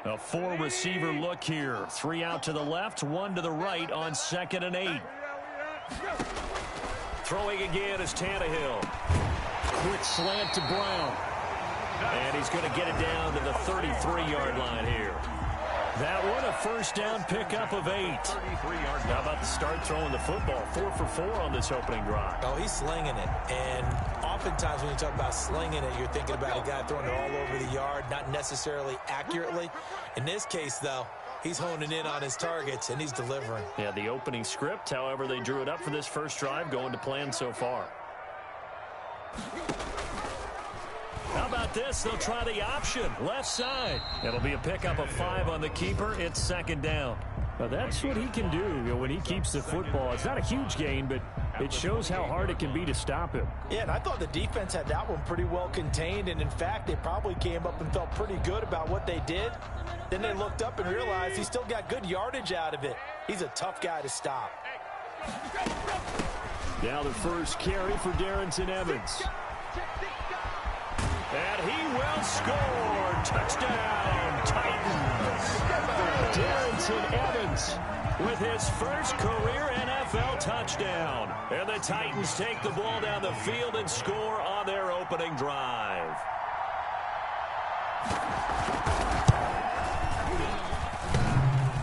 A four-receiver look here. 3 out to the left, 1 to the right on 2nd and 8. Throwing again is Tannehill. Quick slant to Brown. And he's going to get it down to the 33-yard line here. That one, a first down pickup of 8. How about the start throwing the football? 4 for 4 on this opening drive. Oh, he's slinging it. And oftentimes when you talk about slinging it, you're thinking about a guy throwing it all over the yard, not necessarily accurately. In this case, though, he's honing in on his targets, and he's delivering. Yeah, the opening script, however, they drew it up for this first drive, going to plan so far. How about this? They'll try the option. Left side. It'll be a pickup of 5 on the keeper. It's 2nd down. Now that's what he can do when he keeps the football. It's not a huge gain, but it shows how hard it can be to stop him. Yeah, and I thought the defense had that one pretty well contained, and in fact, they probably came up and felt pretty good about what they did. Then they looked up and realized he still got good yardage out of it. He's a tough guy to stop. Now the first carry for Darrington Evans. And he will score. Touchdown, Titans. Darrington Evans with his first career NFL touchdown. And the Titans take the ball down the field and score on their opening drive.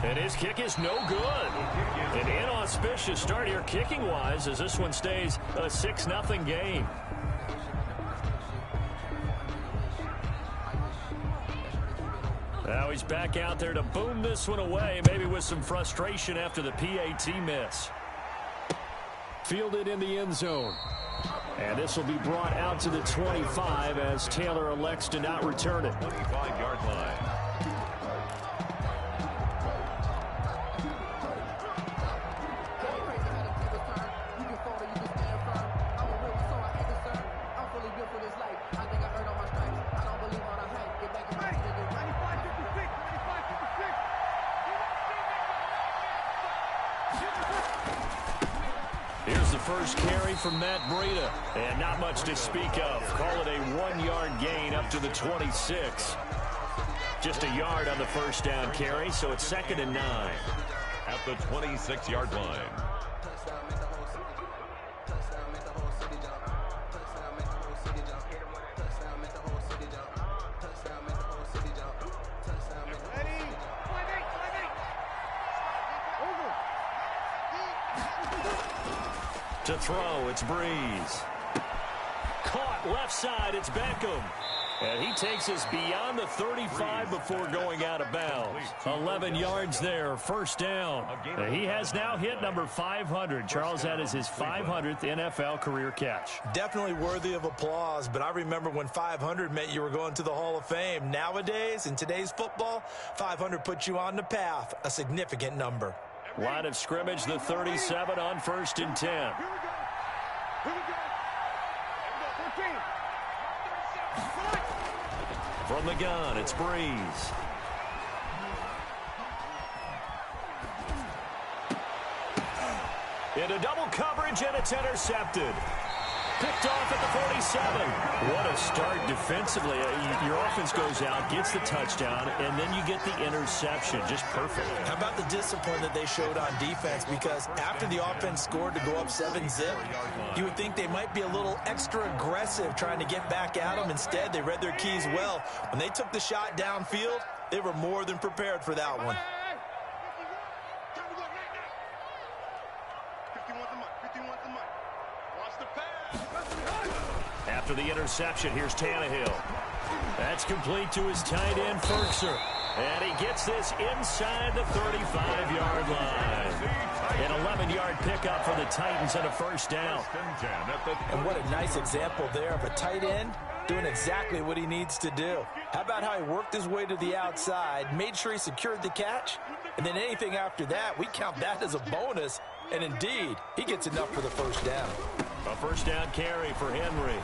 And his kick is no good. An inauspicious start here kicking-wise as this one stays a 6-0 game. Now he's back out there to boom this one away, maybe with some frustration after the PAT miss. Fielded in the end zone. And this will be brought out to the 25 as Taylor elects to not return it. 25-yard line. Here's the first carry from Matt Breida. And not much to speak of. Call it a 1-yard gain up to the 26. Just a yard on the first down carry, so it's 2nd and 9. At the 26-yard line. To throw, it's Breeze. Caught left side, it's Beckham. And he takes us beyond the 35 before going out of bounds. 11 yards there, first down. And he has now hit number 500. Charles, that is his 500th NFL career catch. Definitely worthy of applause, but I remember when 500 meant you were going to the Hall of Fame. Nowadays, in today's football, 500 puts you on the path, a significant number. Line of scrimmage, the 37 on 1st and 10. From the gun, it's Breeze. Into double coverage, and it's intercepted. Picked off at the 47. What a start defensively. Your offense goes out, gets the touchdown, and then you get the interception. Just perfect. How about the discipline that they showed on defense? Because after the offense scored to go up 7-zip, you would think they might be a little extra aggressive trying to get back at them. Instead, they read their keys well. When they took the shot downfield, they were more than prepared for that one. After the interception, here's Tannehill. That's complete to his tight end, Ferkser. And he gets this inside the 35-yard line. An 11-yard pickup for the Titans and a first down. And what a nice example there of a tight end doing exactly what he needs to do. How about how he worked his way to the outside, made sure he secured the catch, and then anything after that, we count that as a bonus. And indeed, he gets enough for the first down. A first down carry for Henry.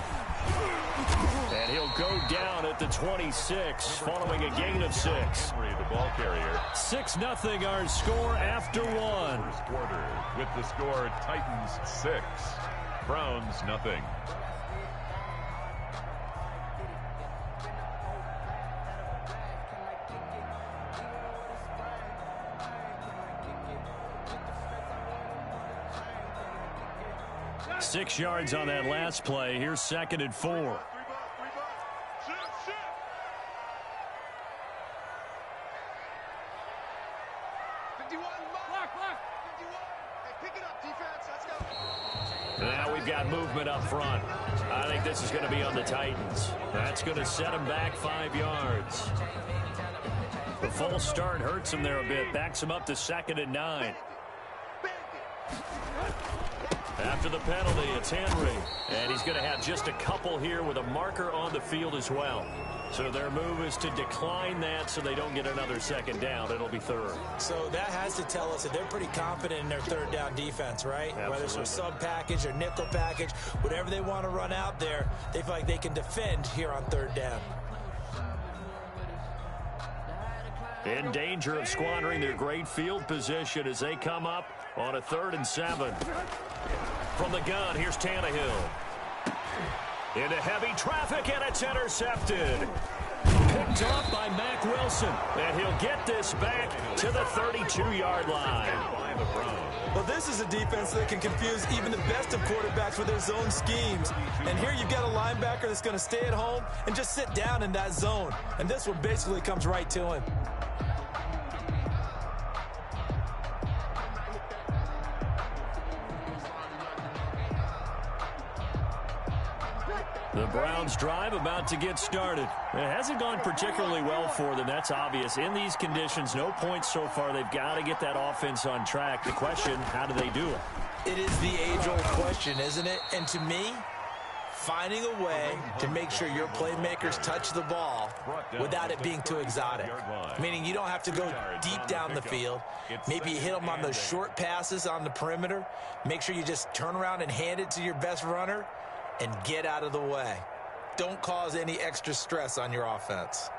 And he'll go down at the 26 following a gain of 6. Henry, the ball carrier. 6-0 our score after one. First quarter with the score Titans 6, Browns nothing. 6 yards on that last play. Here's 2nd and 4. Now we've got movement up front. I think this is going to be on the Titans. That's going to set them back 5 yards. The false start hurts him there a bit. Backs him up to 2nd and 9. After the penalty, it's Henry. And he's going to have just a couple here with a marker on the field as well. So their move is to decline that so they don't get another 2nd down. It'll be 3rd. So that has to tell us that they're pretty confident in their 3rd down defense, right? Absolutely. Whether it's a sub package or nickel package, whatever they want to run out there, they feel like they can defend here on 3rd down. In danger of squandering their great field position as they come up on a 3rd and 7. From the gun, here's Tannehill. Into heavy traffic, and it's intercepted. Picked off by Mack Wilson, and he'll get this back to the 32-yard line. Well, this is a defense that can confuse even the best of quarterbacks with their zone schemes. And here you've got a linebacker that's going to stay at home and just sit down in that zone. And this one basically comes right to him. The Browns drive about to get started. It hasn't gone particularly well for them. That's obvious. In these conditions, no points so far. They've got to get that offense on track. The question, how do they do it? It is the age-old question, isn't it? And to me, finding a way to make sure your playmakers touch the ball without it being too exotic. Meaning you don't have to go deep down the field. Maybe you hit them on those short passes on the perimeter. Make sure you just turn around and hand it to your best runner and get out of the way. Don't cause any extra stress on your offense.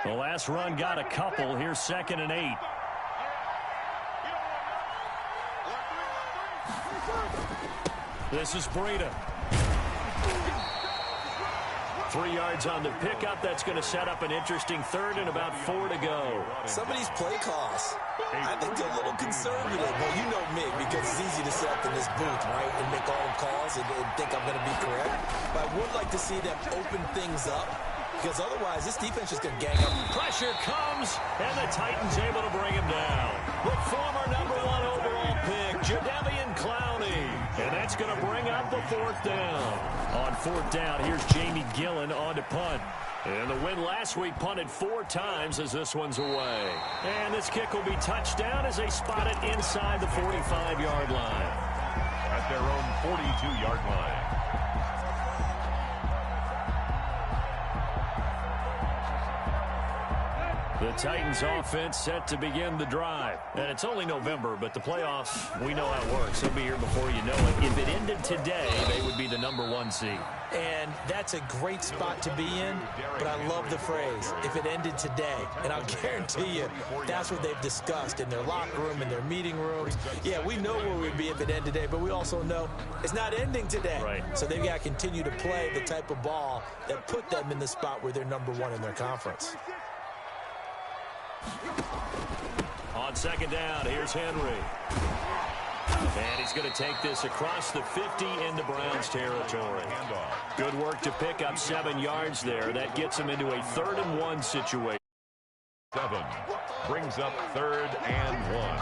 The last run got a couple. Here's 2nd and 8. This is Breida. 3 yards on the pickup. That's going to set up an interesting 3rd and about 4 to go. Some of these play calls, I think they're a little conservative. Well, you know me, because it's easy to sit up in this booth, right, and make all the calls and think I'm going to be correct. But I would like to see them open things up, because otherwise this defense is going to gang up. Pressure comes, and the Titans able to bring him down. The former #1 overall pick, Jadeveon Clowney. And that's going to bring up the 4th down. On 4th down, here's Jamie Gillen on to punt. And the win last week punted 4 times as this one's away. And this kick will be touchdown as they spot it inside the 45-yard line. At their own 42-yard line. The Titans offense set to begin the drive. And it's only November, but the playoffs, we know how it works. They'll be here before you know it. If it ended today, they would be the #1 seed. And that's a great spot to be in, but I love the phrase, if it ended today. And I'll guarantee you, that's what they've discussed in their locker room, in their meeting rooms. Yeah, we know where we'd be if it ended today, but we also know it's not ending today. Right. So they've got to continue to play the type of ball that put them in the spot where they're #1 in their conference. On 2nd down, here's Henry. And he's going to take this across the 50 into Browns territory. Good work to pick up 7 yards there. That gets him into a 3rd and 1 situation. 7 brings up 3rd and 1.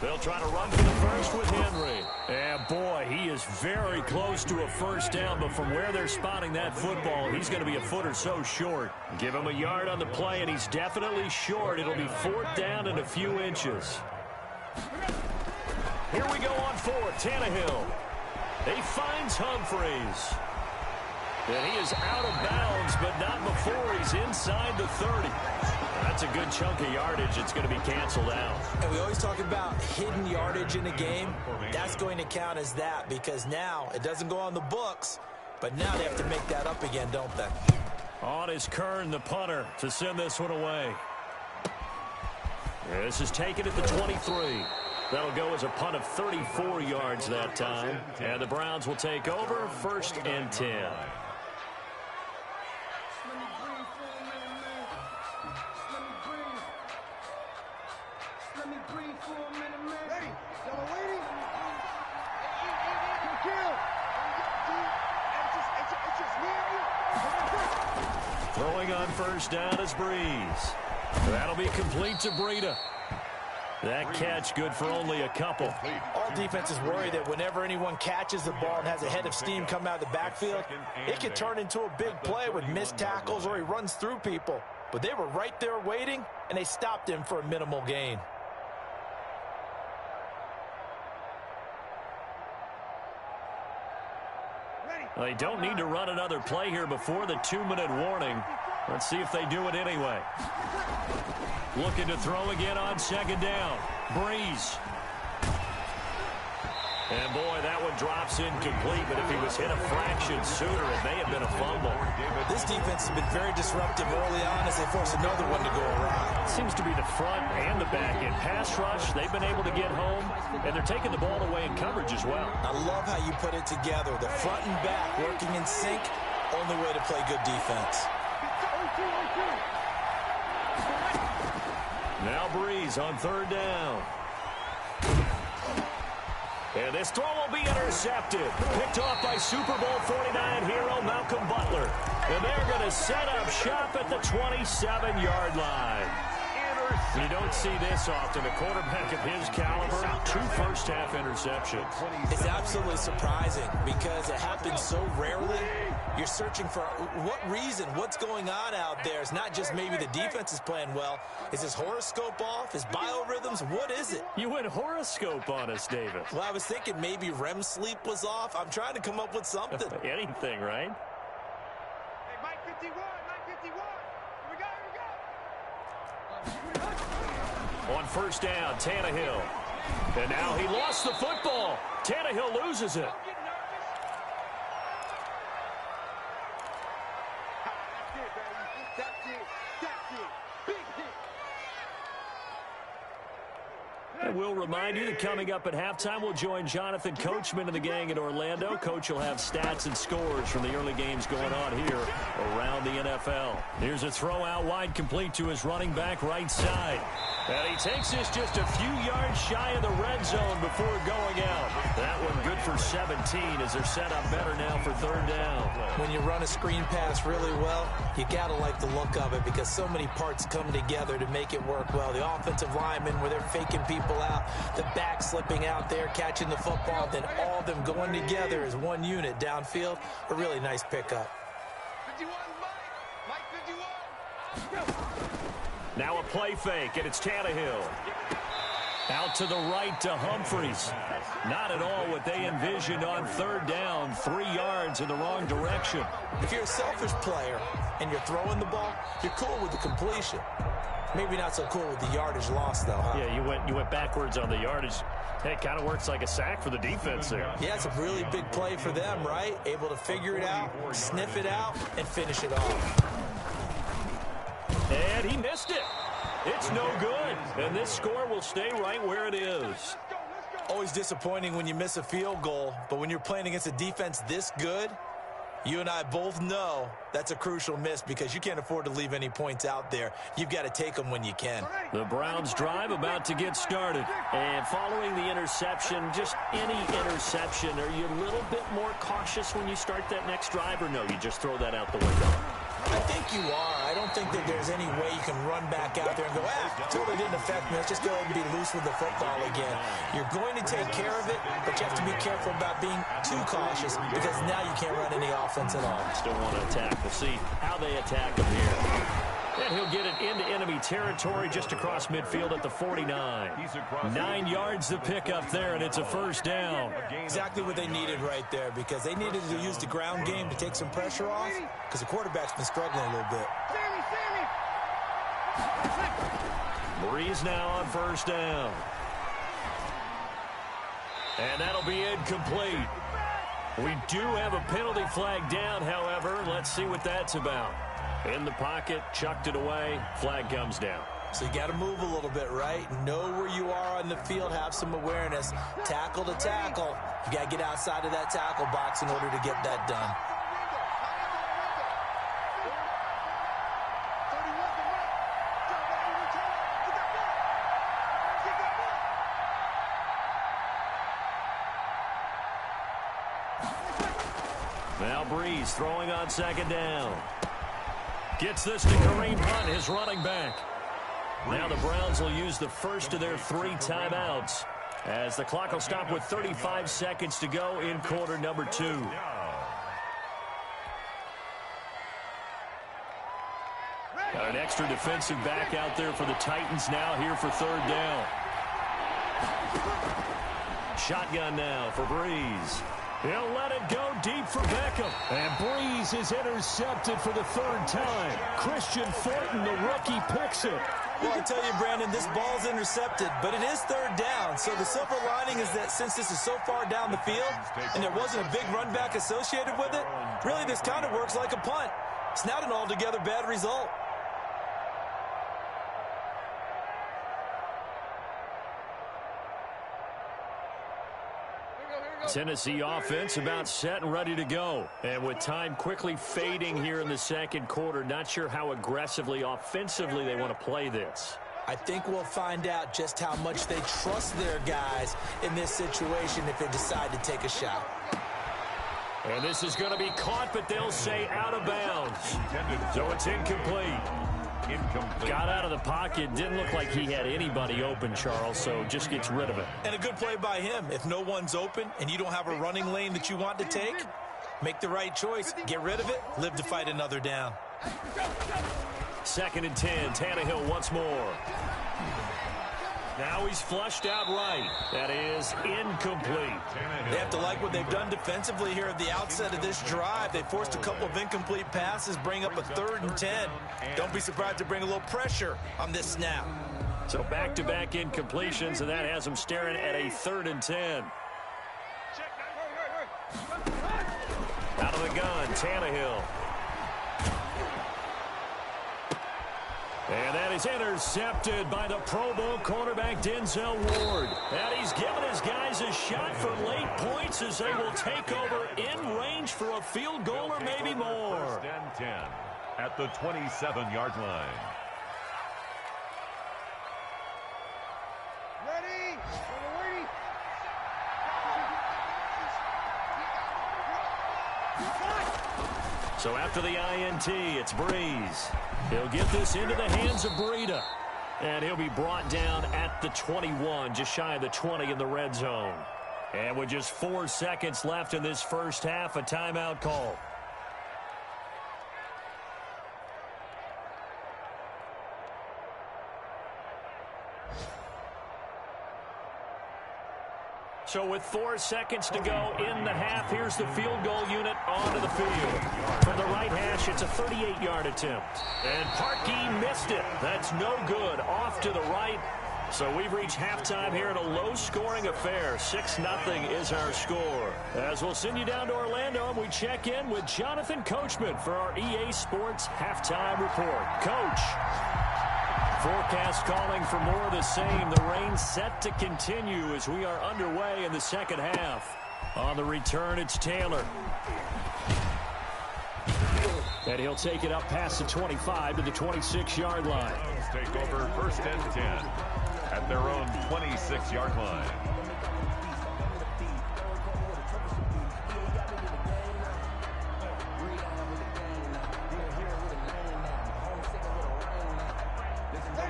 They'll try to run for the first with Henry. And boy, he is very close to a 1st down, but from where they're spotting that football, he's going to be a foot or so short. Give him a yard on the play, and he's definitely short. It'll be 4th down and a few inches. Here we go on 4th, Tannehill. He finds Humphreys. And he is out of bounds, but not before he's inside the 30. That's a good chunk of yardage. It's going to be canceled out. And we always talk about hidden yardage in a game. That's going to count as that, because now it doesn't go on the books, but now they have to make that up again, don't they? On is Kern, the punter, to send this one away. This is taken at the 23. That'll go as a punt of 34 yards that time. And the Browns will take over 1st and 10. Throwing on 1st down is Breeze. That'll be complete to Breida. That catch good for only a couple. All defenses worry that whenever anyone catches the ball and has a head of steam come out of the backfield, it can turn into a big play with missed tackles or he runs through people. But they were right there waiting, and they stopped him for a minimal gain. They don't need to run another play here before the 2-minute warning. Let's see if they do it anyway. Looking to throw again on 2nd down. Breeze. And boy, that one drops incomplete, but if he was hit a fraction sooner, it may have been a fumble. This defense has been very disruptive early on as they force another one to go awry. It seems to be the front and the back end. Pass rush, they've been able to get home, and they're taking the ball away in coverage as well. I love how you put it together. The front and back working in sync, only way to play good defense. Now Breeze on 3rd down. And this throw will be intercepted. Picked off by Super Bowl 49 hero Malcolm Butler. And they're going to set up shop at the 27-yard line. You don't see this often. A quarterback of his caliber, 2 first-half interceptions. It's absolutely surprising because it happens so rarely. You're searching for what reason, what's going on out there. It's not just maybe the defense is playing well. Is his horoscope off? His biorhythms? What is it? You went horoscope on us, David. Well, I was thinking maybe REM sleep was off. I'm trying to come up with something. Anything, right? Hey, Mike 51, Mike 51. Here we go. On 1st down, Tannehill. And now he lost the football. Tannehill loses it. And we'll remind you that coming up at halftime, we'll join Jonathan Coachman and the gang in Orlando. Coach will have stats and scores from the early games going on here around the NFL. Here's a throw out wide, complete to his running back right side. And he takes this just a few yards shy of the red zone before going out. That one good for 17 as they're set up better now for 3rd down. When you run a screen pass really well, you got to like the look of it because so many parts come together to make it work well. The offensive linemen where they're faking people out, the back slipping out there, catching the football, then all of them going together as one unit downfield. A really nice pickup. 51, Mike 51. Now a play fake, and it's Tannehill. Out to the right to Humphries. Not at all what they envisioned on 3rd down. 3 yards in the wrong direction. If you're a selfish player and you're throwing the ball, you're cool with the completion. Maybe not so cool with the yardage loss, though, huh? Yeah, you went backwards on the yardage. Hey, it kind of works like a sack for the defense there. Yeah, it's a really big play for them, right? Able to figure it out, sniff it out, and finish it off. And he missed it. It's no good. And this score will stay right where it is. Always disappointing when you miss a field goal, but when you're playing against a defense this good, you and I both know that's a crucial miss because you can't afford to leave any points out there. You've got to take them when you can. The Browns drive about to get started. And following the interception, just any interception, are you a little bit more cautious when you start that next drive, or no, you just throw that out the window? I think you are. I don't think that there's any way you can run back out there and go, totally didn't affect me. Let's just go ahead and be loose with the football again. You're going to take care of it, but you have to be careful about being too cautious because now you can't run any offense at all. Still want to attack. We'll see how they attack him here. And he'll get it into enemy territory just across midfield at the 49. 9 yards to pick up there, and it's a 1st down. Exactly what they needed right there because they needed to use the ground game to take some pressure off because the quarterback's been struggling a little bit. Breeze now on 1st down. And that'll be incomplete. We do have a penalty flag down, however. Let's see what that's about. In the pocket, chucked it away, flag comes down. So you got to move a little bit, right? Know where you are on the field, have some awareness. Tackle to tackle. You got to get outside of that tackle box in order to get that done. Now Breeze throwing on second down. Gets this to Kareem Hunt, his running back. Now the Browns will use the first of their 3 timeouts as the clock will stop with 35 seconds to go in quarter number 2. Got an extra defensive back out there for the Titans now here for third down. Shotgun now for Breeze. He'll let it go deep for Beckham. And Breeze is intercepted for the 3rd time. Christian Thornton, the rookie, picks it. Well, I tell you, Brandon, this ball's intercepted, but it is 3rd down. So the silver lining is that since this is so far down the field and there wasn't a big run back associated with it, really this kind of works like a punt. It's not an altogether bad result. Tennessee offense about set and ready to go. And with time quickly fading here in the second quarter, not sure how aggressively offensively they want to play this. I think we'll find out just how much they trust their guys in this situation if they decide to take a shot. And this is going to be caught, but they'll say out of bounds. So it's incomplete. Got out of the pocket. Didn't look like he had anybody open, Charles, so just gets rid of it. And a good play by him. If no one's open and you don't have a running lane that you want to take, make the right choice. Get rid of it. Live to fight another down. 2nd and 10. Tannehill once more. Now he's flushed out right. That is incomplete. They have to like what they've done defensively here at the outset of this drive. They forced a couple of incomplete passes, bring up a 3rd and 10. Don't be surprised to bring a little pressure on this snap. So back-to-back incompletions, and that has them staring at a 3rd and 10. Out of the gun, Tannehill. And that is intercepted by the Pro Bowl cornerback Denzel Ward. And he's given his guys a shot for late points as they will take over in range for a field goal or maybe more. 1st and 10 at the 27-yard line. Ready? Ready? So after the INT, it's Breeze. He'll get this into the hands of Breida. And he'll be brought down at the 21, just shy of the 20 in the red zone. And with just 4 seconds left in this first half, a timeout call. So with 4 seconds to go in the half, here's the field goal unit onto the field. From the right hash, it's a 38-yard attempt. And Parkey missed it. That's no good. Off to the right. So we've reached halftime here in a low-scoring affair. 6-0 is our score. As we'll send you down to Orlando, and we check in with Jonathan Coachman for our EA Sports Halftime Report. Coach. Forecast calling for more of the same. The rain set to continue as we are underway in the second half. On the return, it's Taylor. And he'll take it up past the 25 to the 26-yard line. Take over 1st and 10 at their own 26-yard line.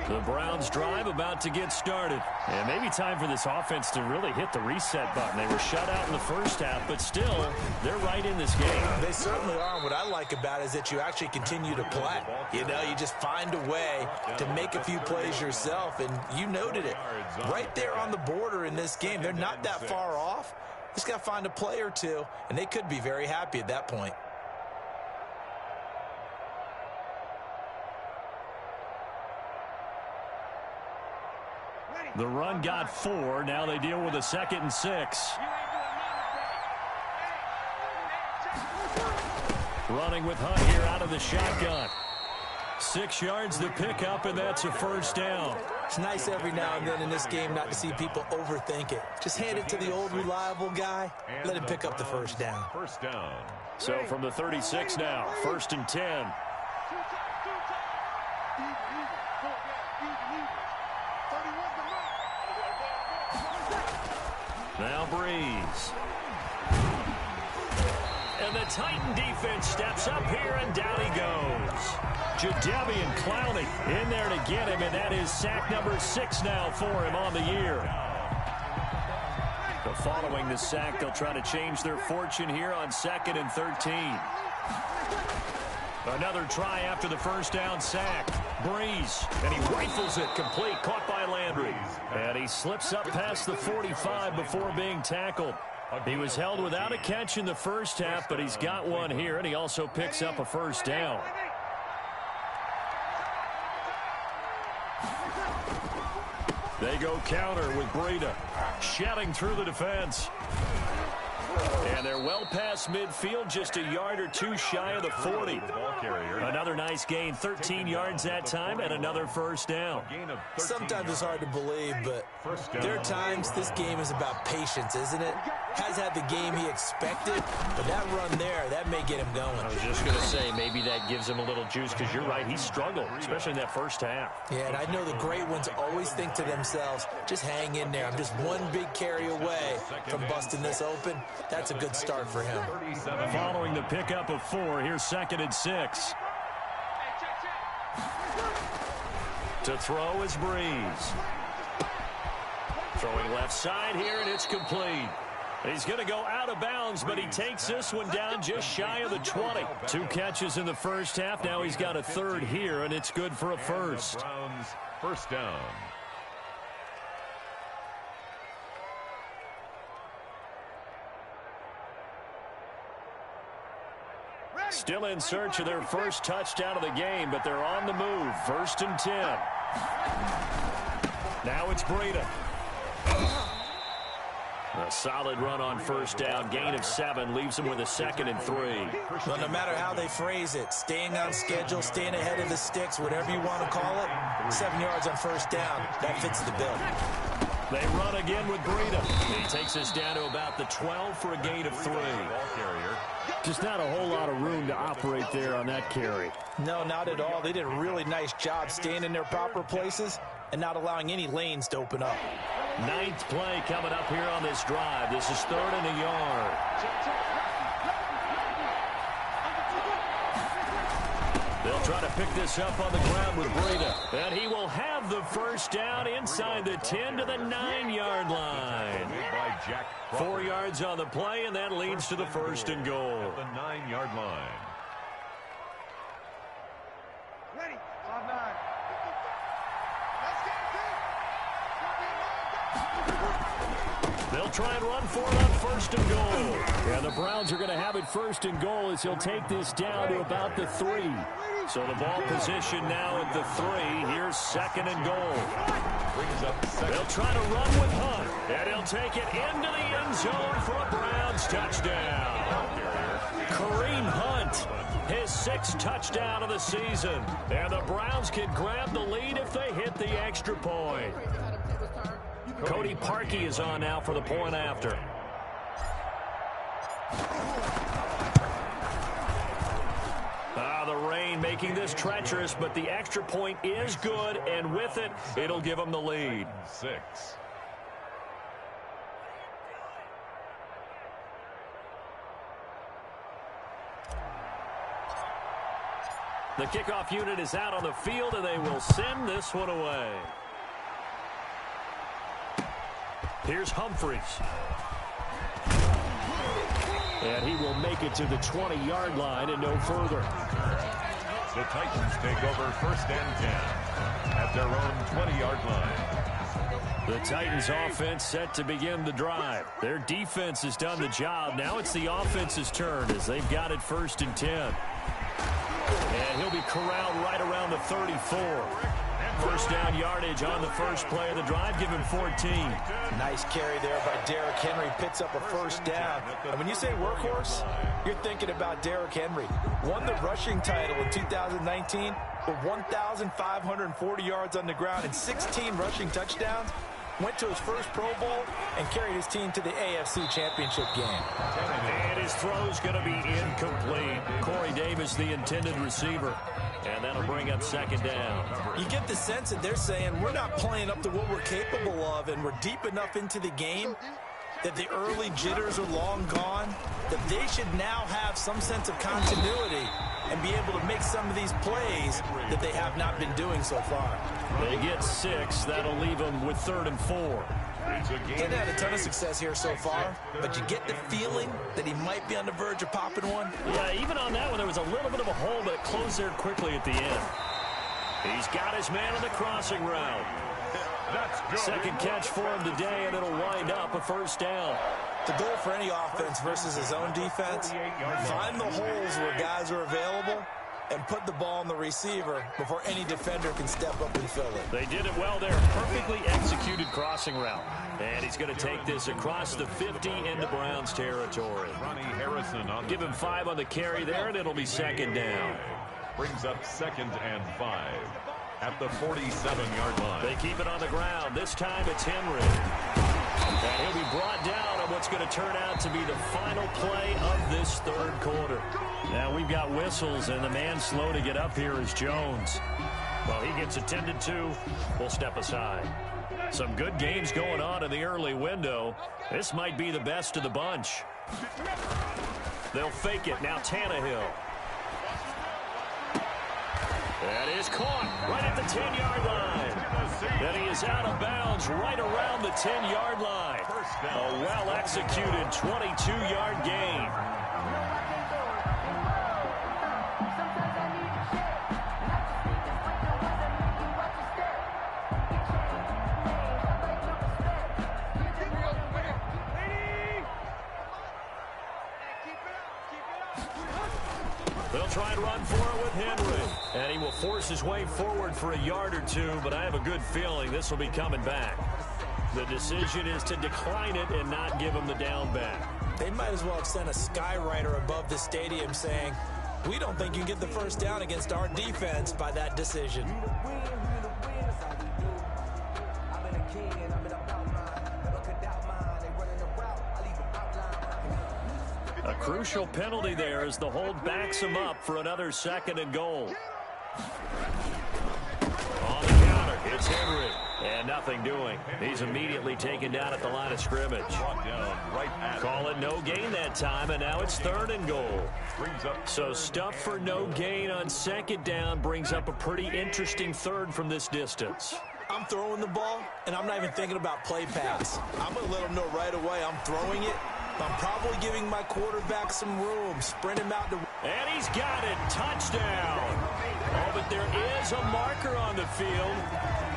The Browns drive about to get started. And maybe time for this offense to really hit the reset button. They were shut out in the first half, but still, they're right in this game. They certainly are. What I like about it is that you actually continue to play. You know, you just find a way to make a few plays yourself, and you noted it. Right there on the border in this game, they're not that far off. Just got to find a play or two, and they could be very happy at that point. The run got 4. Now they deal with a 2nd and 6. Running with Hunt here out of the shotgun. 6 yards to pick up, and that's a first down. It's nice every now and then in this game not to see people overthink it. Just hand it to the old reliable guy. Let him pick up the first down. First down. So from the 36 now, 1st and 10. Now Breeze. And the Titan defense steps up here, and down he goes. Jadeveon Clowney in there to get him, and that is sack number 6 now for him on the year. But following the sack, they'll try to change their fortune here on 2nd and 13. Another try after the first down sack. Breeze, and he rifles it complete, caught by Landry. And he slips up past the 45 before being tackled. He was held without a catch in the first half, but he's got one here, and he also picks up a first down. They go counter with Breida, shedding through the defense. And they're well past midfield, just a yard or two shy of the 40. Another nice gain, 13 yards that time, and another first down. Sometimes it's hard to believe, but there are times this game is about patience, isn't it? Has had the game he expected, but that run there, that may get him going. I was just going to say, maybe that gives him a little juice, because you're right, he struggled, especially in that first half. Yeah, and I know the great ones always think to themselves, just hang in there. I'm just one big carry away from busting this open. That's a good start for him. Following the pickup of 4, here's 2nd and 6. To throw is Breeze. Throwing left side here, and it's complete. He's going to go out of bounds, but he takes this one down just shy of the 20. 2 catches in the first half. Now he's got a third here, and it's good for a first. Browns, first down. Still in search of their first touchdown of the game, but they're on the move. 1st and 10. Now it's Breida. A solid run on first down. Gain of 7 leaves him with a 2nd and 3. Well, no matter how they phrase it, staying on schedule, staying ahead of the sticks, whatever you want to call it, 7 yards on first down, that fits the bill. They run again with Breida. He takes us down to about the 12 for a gain of 3. Just not a whole lot of room to operate there on that carry. No, not at all. They did a really nice job staying in their proper places and not allowing any lanes to open up. 9th play coming up here on this drive. This is 3rd and a yard. They'll try to pick this up on the ground with Breida. And he will have the first down inside the 10 to the 9-yard line. 4 yards on the play, and that leads to the 1st and goal. The 9-yard line. Ready. 5-9. They'll try and run for it on 1st and goal. And the Browns are going to have it 1st and goal as he'll take this down to about the 3. So the ball position now at the 3. Here's 2nd and goal. They'll try to run with Hunt. And he'll take it into the end zone for a Browns touchdown. Kareem Hunt, his 6th touchdown of the season. And the Browns can grab the lead if they hit the extra point. Cody Parkey is on now for the point after. The rain making this treacherous, but the extra point is good, and with it, it'll give them the lead. 6. The kickoff unit is out on the field, and they will send this one away. Here's Humphries. And he will make it to the 20-yard line and no further. The Titans take over 1st and 10 at their own 20-yard line. The Titans offense set to begin the drive. Their defense has done the job. Now it's the offense's turn as they've got it 1st and 10. And he'll be corralled right around the 34. First down yardage on the first play of the drive. Give him 14. Nice carry there by Derrick Henry. Picks up a first down. And when you say workhorse, you're thinking about Derrick Henry. Won the rushing title in 2019 with 1,540 yards on the ground and 16 rushing touchdowns. Went to his first Pro Bowl and carried his team to the AFC Championship game. And his throw's going to be incomplete. Corey Davis, the intended receiver. And that'll bring up second down. You get the sense that they're saying we're not playing up to what we're capable of, and we're deep enough into the game that the early jitters are long gone, that they should now have some sense of continuity and be able to make some of these plays that they have not been doing so far. They get 6. That'll leave them with 3rd and 4. Didn't have a ton of success here so far, but you get the feeling that he might be on the verge of popping one. Yeah, even on that one, there was a little bit of a hole, but it closed there quickly at the end. He's got his man on the crossing route. Second catch for him today, and it'll wind up a first down. The goal for any offense versus his own defense, find the holes where guys are available and put the ball on the receiver before any defender can step up and fill it. They did it well there. Perfectly executed crossing route. And he's going to take this across the 50 into Browns territory. Give him 5 on the carry there, and it'll be second down. Brings up 2nd and 5 at the 47-yard line. They keep it on the ground. This time it's Henry. And he'll be brought down on what's going to turn out to be the final play of this third quarter. Now we've got whistles, and the man slow to get up here is Jones. Well, he gets attended to. We'll step aside. Some good games going on in the early window. This might be the best of the bunch. They'll fake it. Now Tannehill. That is caught right at the 10-yard line. And he is out of bounds right around the 10-yard line. A well-executed 22-yard gain. They'll try and run for it with Henry. And he will force his way forward for a yard or two, but I have a good feeling this will be coming back. The decision is to decline it and not give him the down back. They might as well have sent a skywriter above the stadium saying, we don't think you can get the first down against our defense by that decision. A crucial penalty there as the hold backs him up for another 2nd and goal. On the counter, it's Henry. And nothing doing. He's immediately taken down at the line of scrimmage. Call it no gain that time, and now it's 3rd and goal. So stuff for no gain on 2nd down brings up a pretty interesting 3rd from this distance. I'm throwing the ball, and I'm not even thinking about play pass. I'm going to let them know right away I'm throwing it. I'm probably giving my quarterback some room. Sprint him out to... And he's got it. Touchdown. Oh, but there is a marker on the field.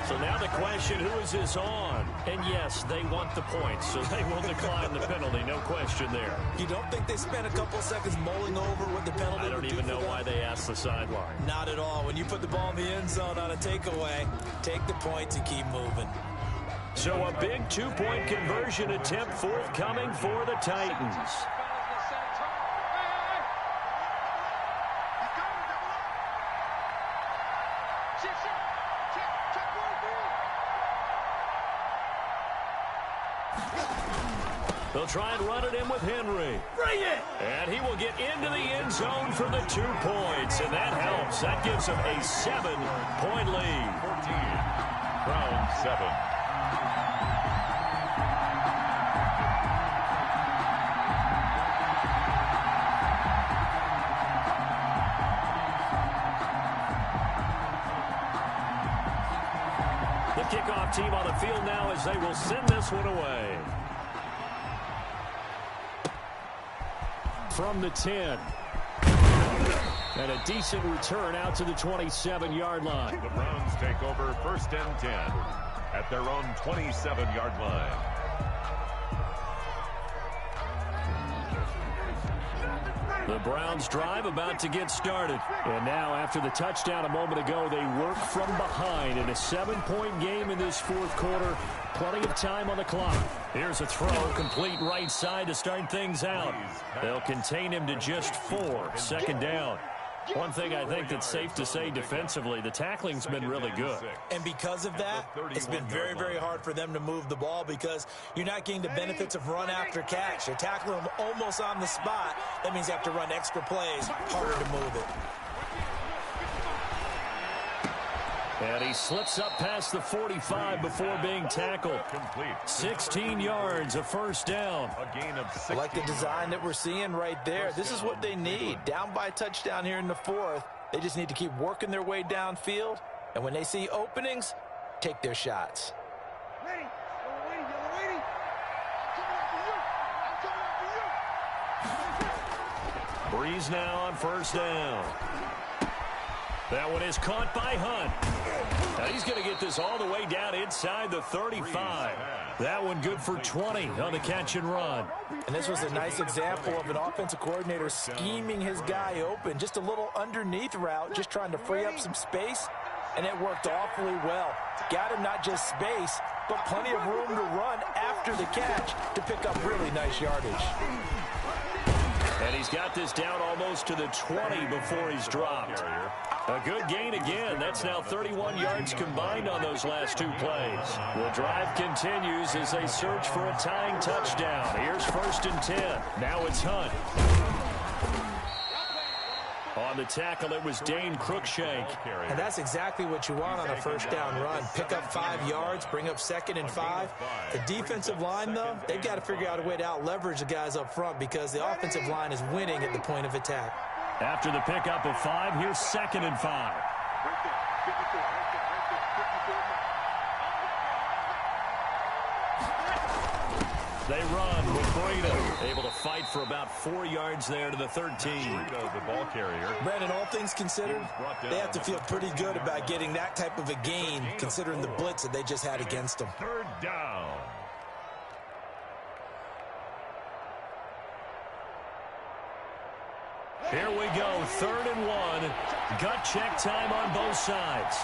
So now the question, who is this on? And yes, they want the points, so they will decline the penalty. No question there. You don't think they spent a couple seconds mulling over what the penalty I don't even know why they asked the sideline. Not at all. When you put the ball in the end zone on a takeaway, take the points and keep moving. So a big 2-point conversion attempt forthcoming for the Titans. They'll try and run it in with Henry. Bring it! And he will get into the end zone for the 2 points, and that helps. That gives him a 7-point lead. 14. Browns 7. The kickoff team on the field now as they will send this one away. From the 10. And a decent return out to the 27-yard line. The Browns take over 1st and 10 at their own 27-yard line. The Browns drive about to get started. And now, after the touchdown a moment ago, they work from behind in a 7-point game in this fourth quarter. Plenty of time on the clock. Here's a throw, complete right side to start things out. They'll contain him to just 4. Second down. One thing I think that's safe to say defensively, the tackling's been really good. And because of that, it's been very, very hard for them to move the ball because you're not getting the benefits of run after catch. You're tackling them almost on the spot. That means you have to run extra plays, harder to move it. And he slips up past the 45 before being tackled. 16 yards, a first down. I like the design that we're seeing right there. This is what they need. Down by a touchdown here in the fourth. They just need to keep working their way downfield. And when they see openings, take their shots. Ready. You're waiting. I'm coming after you. Breeze now on first down. That one is caught by Hunt. Now he's going to get this all the way down inside the 35. That one good for 20 on the catch and run. And this was a nice example of an offensive coordinator scheming his guy open. Just a little underneath route, just trying to free up some space. And it worked awfully well. Got him not just space, but plenty of room to run after the catch to pick up really nice yardage. And he's got this down almost to the 20 before he's dropped. A good gain again. That's now 31 yards combined on those last two plays. The drive continues as they search for a tying touchdown. Here's first and 10. Now it's Hunt. On the tackle, it was Dane Cruikshank. And that's exactly what you want on a first down run. Pick up 5 yards, bring up second and 5. The defensive line, though, they've got to figure out a way to out-leverage the guys up front because the offensive line is winning at the point of attack. After the pickup of 5, here's second and 5. They run with Breida, able to fight for about 4 yards there to the 13. The ball carrier. Brandon, all things considered, they have to feel pretty good about getting that type of a gain considering the blitz that they just had against them. Third down. Here we go, 3rd and 1. Gut check time on both sides.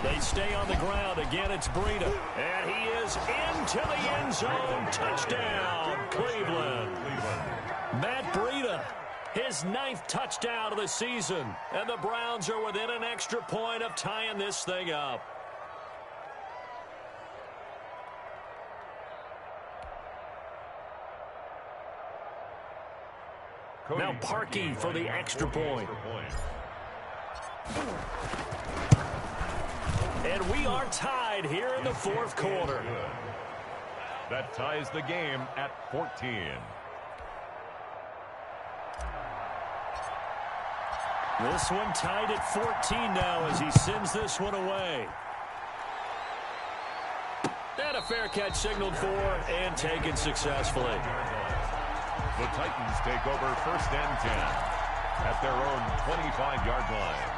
They stay on the ground. Again, it's Breida. And he is into the end zone. Touchdown, Cleveland. Matt Breida, his 9th touchdown of the season. And the Browns are within an extra point of tying this thing up. Now Parkey for the extra point. And we are tied here in the fourth quarter. That ties the game at 14. This one tied at 14 now as he sends this one away. And a fair catch signaled for and taken successfully. The Titans take over first and 10 at their own 25-yard line.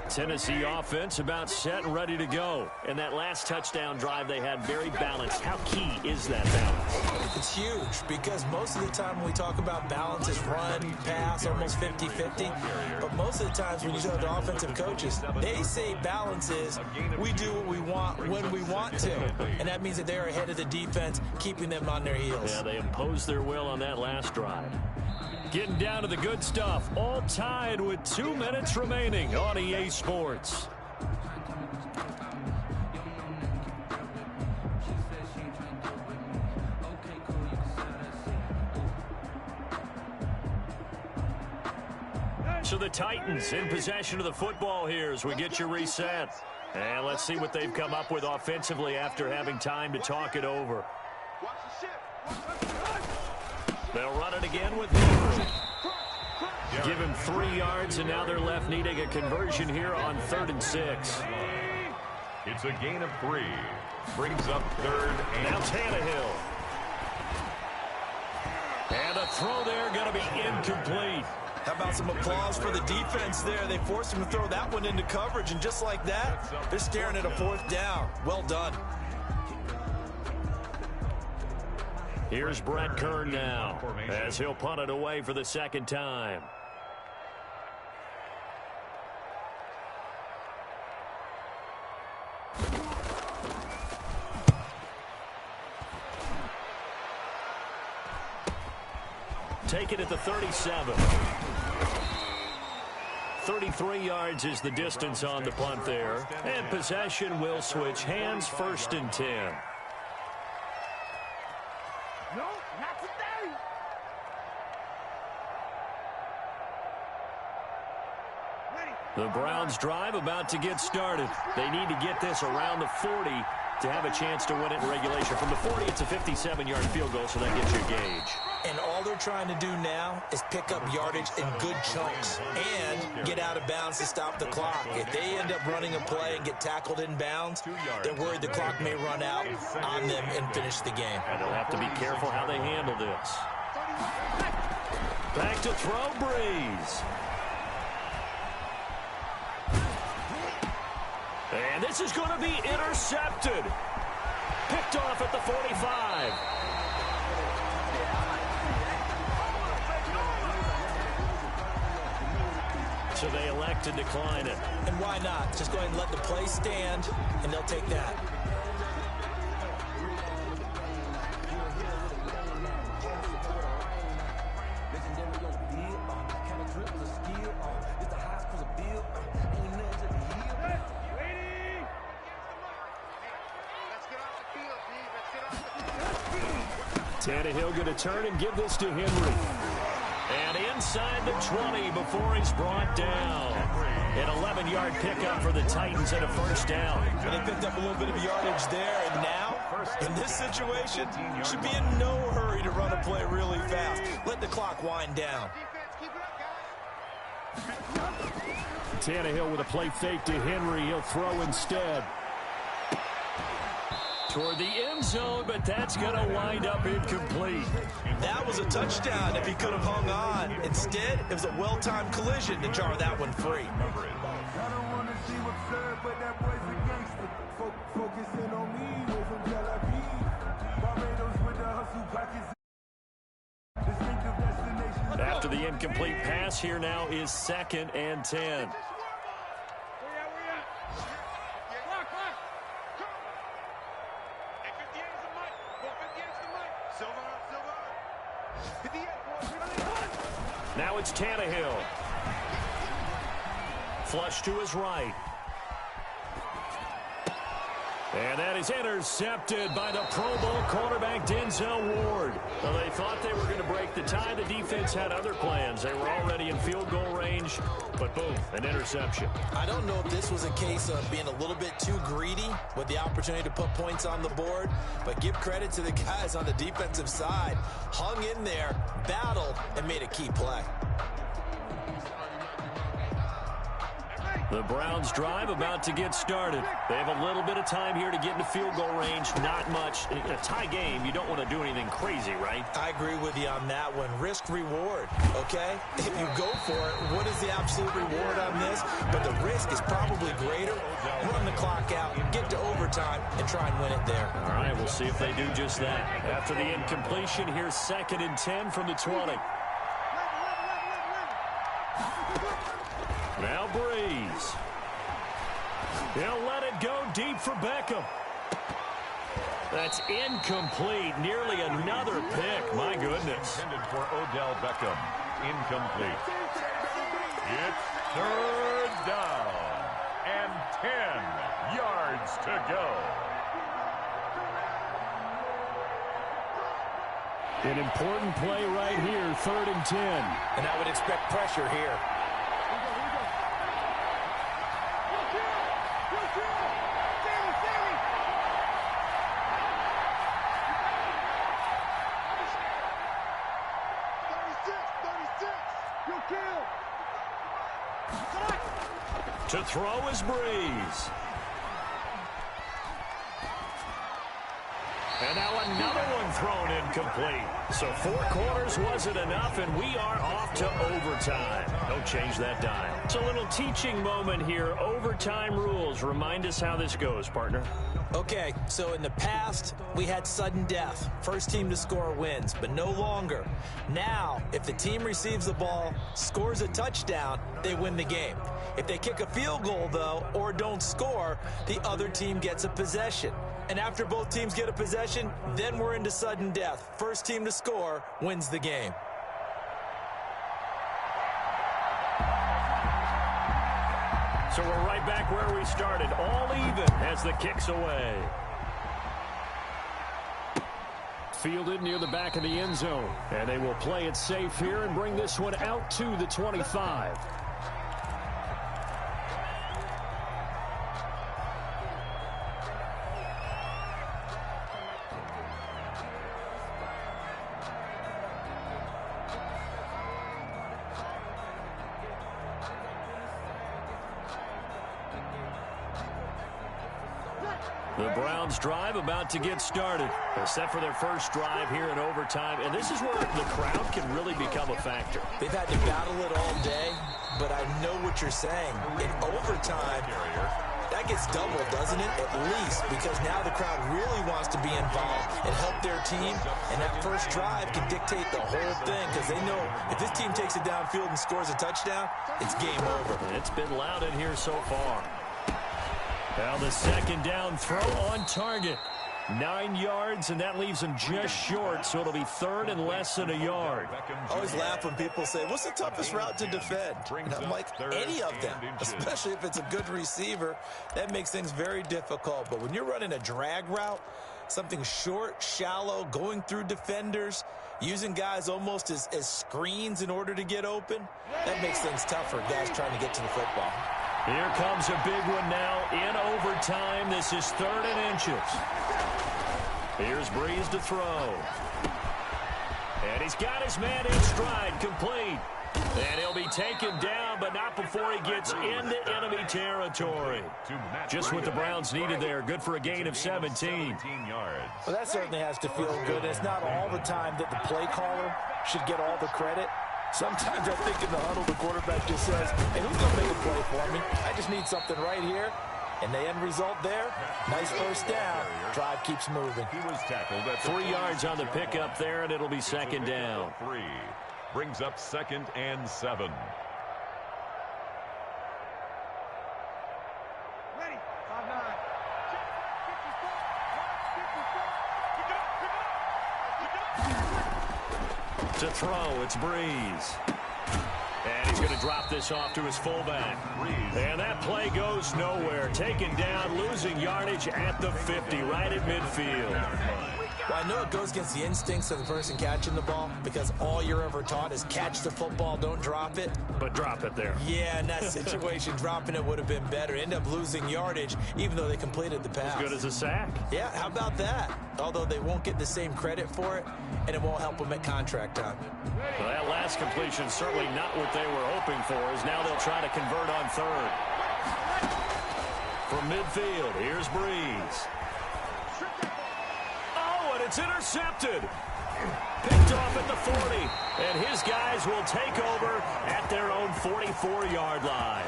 Tennessee offense about set and ready to go. And that last touchdown drive they had very balanced. How key is that balance? It's huge because most of the time when we talk about balance is run, pass, almost 50-50. But most of the times when you talk to offensive coaches, they say balance is we do what we want when we want to. And that means that they're ahead of the defense, keeping them on their heels. Yeah, they imposed their will on that last drive. Getting down to the good stuff. All tied with 2 minutes remaining on EA Sports. So the Titans in possession of the football here as we get you reset. And let's see what they've come up with offensively after having time to talk it over. They'll run it again with Ingram. Give him 3 yards, and now they're left needing a conversion here on 3rd and 6. It's a gain of 3. Brings up 3rd and... Now Tannehill. And a throw there going to be incomplete. How about some applause for the defense there? They forced him to throw that one into coverage, and just like that, they're staring at a fourth down. Well done. Here's Brett Kern now, as he'll punt it away for the second time. Take it at the 37. 33 yards is the distance on the punt there. And possession will switch hands, 1st and 10. No, not today. The Browns drive about to get started. They need to get this around the 40 to have a chance to win it in regulation. From the 40, it's a 57-yard field goal, so that gets you a gauge. And all they're trying to do now is pick up yardage in good chunks and get out of bounds to stop the clock. If they end up running a play and get tackled in bounds, they're worried the clock may run out on them and finish the game. And they'll have to be careful how they handle this. Back to throw, Breeze. And this is going to be intercepted. Picked off at the 45. So they elect to decline it. And why not? Just go ahead and let the play stand, and they'll take that. Tannehill going to turn and give this to Henry. And inside the 20 before he's brought down. An 11-yard pickup for the Titans and a 1st down. And they picked up a little bit of yardage there, and now, in this situation, should be in no hurry to run a play really fast. Let the clock wind down. Tannehill with a play fake to Henry. He'll throw instead. Toward the end zone, but that's going to wind up incomplete. That was a touchdown if he could have hung on. Instead, it was a well-timed collision to jar that one free. After the incomplete pass, here now is 2nd and 10. Now it's Tannehill. Flush to his right. And that is intercepted by the Pro Bowl quarterback, Denzel Ward. Well, they thought they were going to break the tie. The defense had other plans. They were already in field goal range, but boom, an interception. I don't know if this was a case of being a little bit too greedy with the opportunity to put points on the board, but give credit to the guys on the defensive side. Hung in there, battled, and made a key play. The Browns drive about to get started. They have a little bit of time here to get into field goal range. Not much. In a tie game, you don't want to do anything crazy, right? I agree with you on that one. Risk reward, okay? If you go for it, what is the absolute reward on this? But the risk is probably greater. Run the clock out, get to overtime, and try and win it there. All right, we'll see if they do just that. After the incompletion, here's 2nd and 10 from the 20. Now Breeze. He'll let it go deep for Beckham. That's incomplete. Nearly another pick. My goodness. Intended for Odell Beckham. Incomplete. It's 3rd down and 10 yards to go. An important play right here, 3rd and 10. And I would expect pressure here. To throw is Breeze. And now another one and thrown incomplete. So 4 quarters wasn't enough, and we are off to overtime. Don't change that dial. It's a little teaching moment here. Overtime rules. Remind us how this goes, partner. Okay, so in the past, we had sudden death. First team to score wins, but no longer. Now, if the team receives the ball, scores a touchdown, they win the game. If they kick a field goal, though, or don't score, the other team gets a possession. And after both teams get a possession, then we're into sudden death. First team to score wins the game. So we're right back where we started, all even as the kick's away. Fielded near the back of the end zone. And they will play it safe here and bring this one out to the 25. The Browns drive about to get started. They're set for their first drive here in overtime, and this is where the crowd can really become a factor. They've had to battle it all day, but I know what you're saying. In overtime, that gets doubled, doesn't it? At least, because now the crowd really wants to be involved and help their team, and that first drive can dictate the whole thing because they know if this team takes it downfield and scores a touchdown, it's game over. It's been loud in here so far. Now the second down throw on target. 9 yards, and that leaves him just short, so it'll be third and less than a yard. I always laugh when people say, what's the toughest route to defend? And I'm like, any of them, especially if it's a good receiver. That makes things very difficult. But when you're running a drag route, something short, shallow, going through defenders, using guys almost as screens in order to get open, that makes things tough for guys trying to get to the football. Here comes a big one now in overtime. This is 3rd and inches. Here's Breida to throw. And he's got his man in stride, complete. And he'll be taken down, but not before he gets into enemy territory. Just what the Browns needed there. Good for a gain of 17. Well, that certainly has to feel good. It's not all the time that the play caller should get all the credit. Sometimes I think in the huddle, the quarterback just says, hey, who's going to make a play for me? I just need something right here. And the end result there, nice first down. Drive keeps moving. He was tackled at 3 yards on the pickup there, and it'll be second down. 3 brings up 2nd and 7. Ready. 5-9. To throw, it's Breida. And he's going to drop this off to his fullback. And that play goes nowhere. Taken down, losing yardage at the 50, right at midfield. Well, I know it goes against the instincts of the person catching the ball because all you're ever taught is catch the football, don't drop it. But drop it there. Yeah, in that situation, dropping it would have been better. End up losing yardage, even though they completed the pass. As good as a sack. Yeah, how about that? Although they won't get the same credit for it, and it won't help them at contract time. Well, that last completion certainly not what they were hoping for, as now they'll try to convert on 3rd. From midfield, here's Breida. Oh, and it's intercepted. Picked off at the 40, and his guys will take over at their own 44-yard line.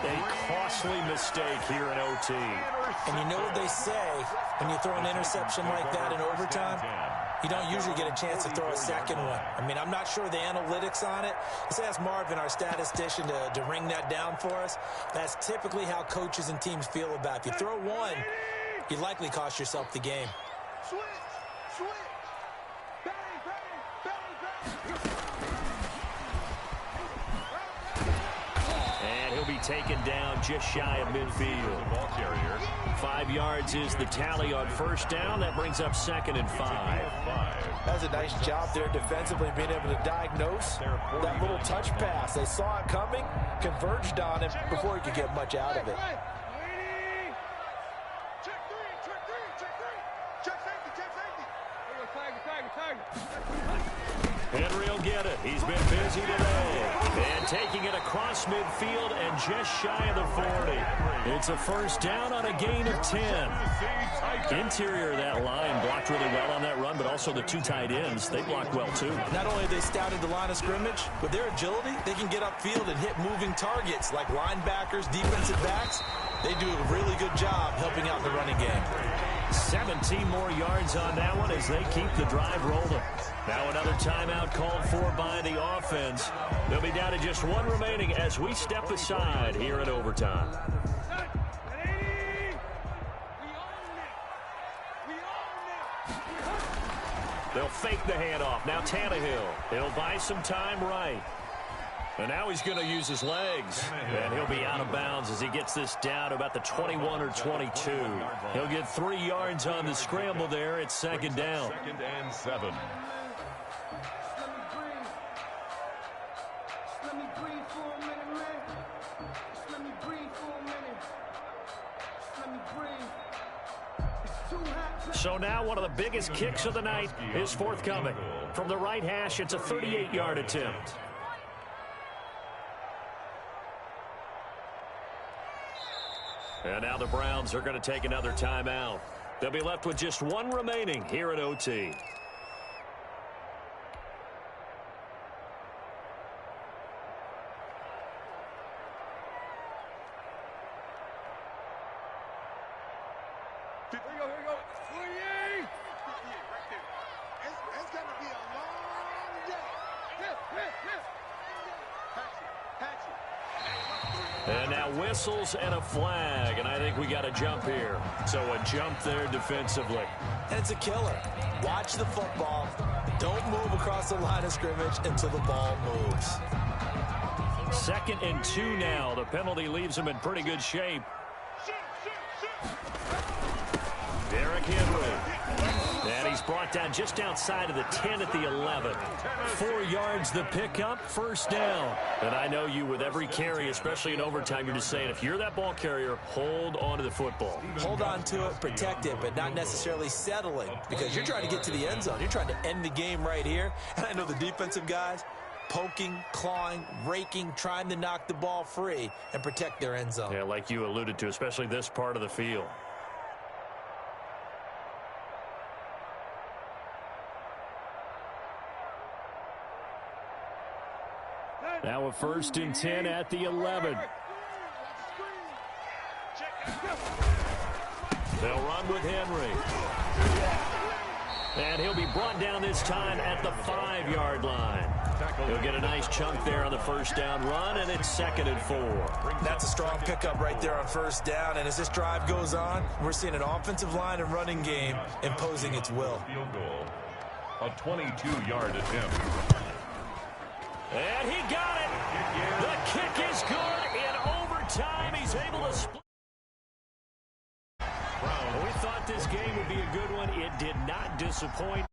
A costly mistake here in OT. And you know what they say, when you throw an interception like that in overtime, you don't usually get a chance to throw a second one. I mean, I'm not sure the analytics on it. Let's ask Marvin, our statistician, to ring that down for us. That's typically how coaches and teams feel about it. If you throw one, you likely cost yourself the game. Switch. Bang, bang, bang, bang. And he'll be taken down just shy of midfield. Ball carrier. 5 yards is the tally on first down. That brings up 2nd and 5. That's a nice job there defensively, being able to diagnose that little touch pass. They saw it coming, converged on it before he could get much out of it. Check three. Check safety. There you go, tiger. Henry will get it. He's been busy today. And taking it across midfield and just shy of the 40. It's a first down on a gain of 10. Interior of that line blocked really well on that run, but also the two tight ends, they blocked well too. Not only have they scouted the line of scrimmage, with their agility, they can get upfield and hit moving targets like linebackers, defensive backs. They do a really good job helping out in the running game. 17 more yards on that one as they keep the drive rolling. Now another timeout called for by the offense. They'll be down to just one remaining as we step aside here in overtime. They'll fake the handoff. Now Tannehill. He'll buy some time right. And now he's going to use his legs. And he'll be out of bounds as he gets this down to about the 21 or 22. He'll get 3 yards on the scramble there. It's second down. 2nd and 7. So now one of the biggest kicks of the night is forthcoming. From the right hash, it's a 38-yard attempt. And now the Browns are going to take another timeout. They'll be left with just one remaining here at OT. Here we go. 48. Right there. It's going to be a long day. Patch it. And now whistles and a flag, and I think we got a jump here. So a jump there defensively. And it's a killer. Watch the football. Don't move across the line of scrimmage until the ball moves. 2nd and 2 now. The penalty leaves them in pretty good shape. Derrick Henry. And he's brought down just outside of the 10 at the 11. 4 yards the pickup, first down. And I know you with every carry, especially in overtime, you're just saying if you're that ball carrier, hold on to the football. Hold on to it, protect it, but not necessarily settling because you're trying to get to the end zone. You're trying to end the game right here. And I know the defensive guys poking, clawing, raking, trying to knock the ball free and protect their end zone. Yeah, like you alluded to, especially this part of the field. Now a 1st and 10 at the 11. They'll run with Henry. And he'll be brought down this time at the 5-yard line. He'll get a nice chunk there on the first down run, and it's 2nd and 4. That's a strong pickup right there on first down, and as this drive goes on, we're seeing an offensive line and running game imposing its will. Field goal. A 22-yard attempt. And he got it. The kick is good. In overtime, he's able to split. We thought this game would be a good one. It did not disappoint.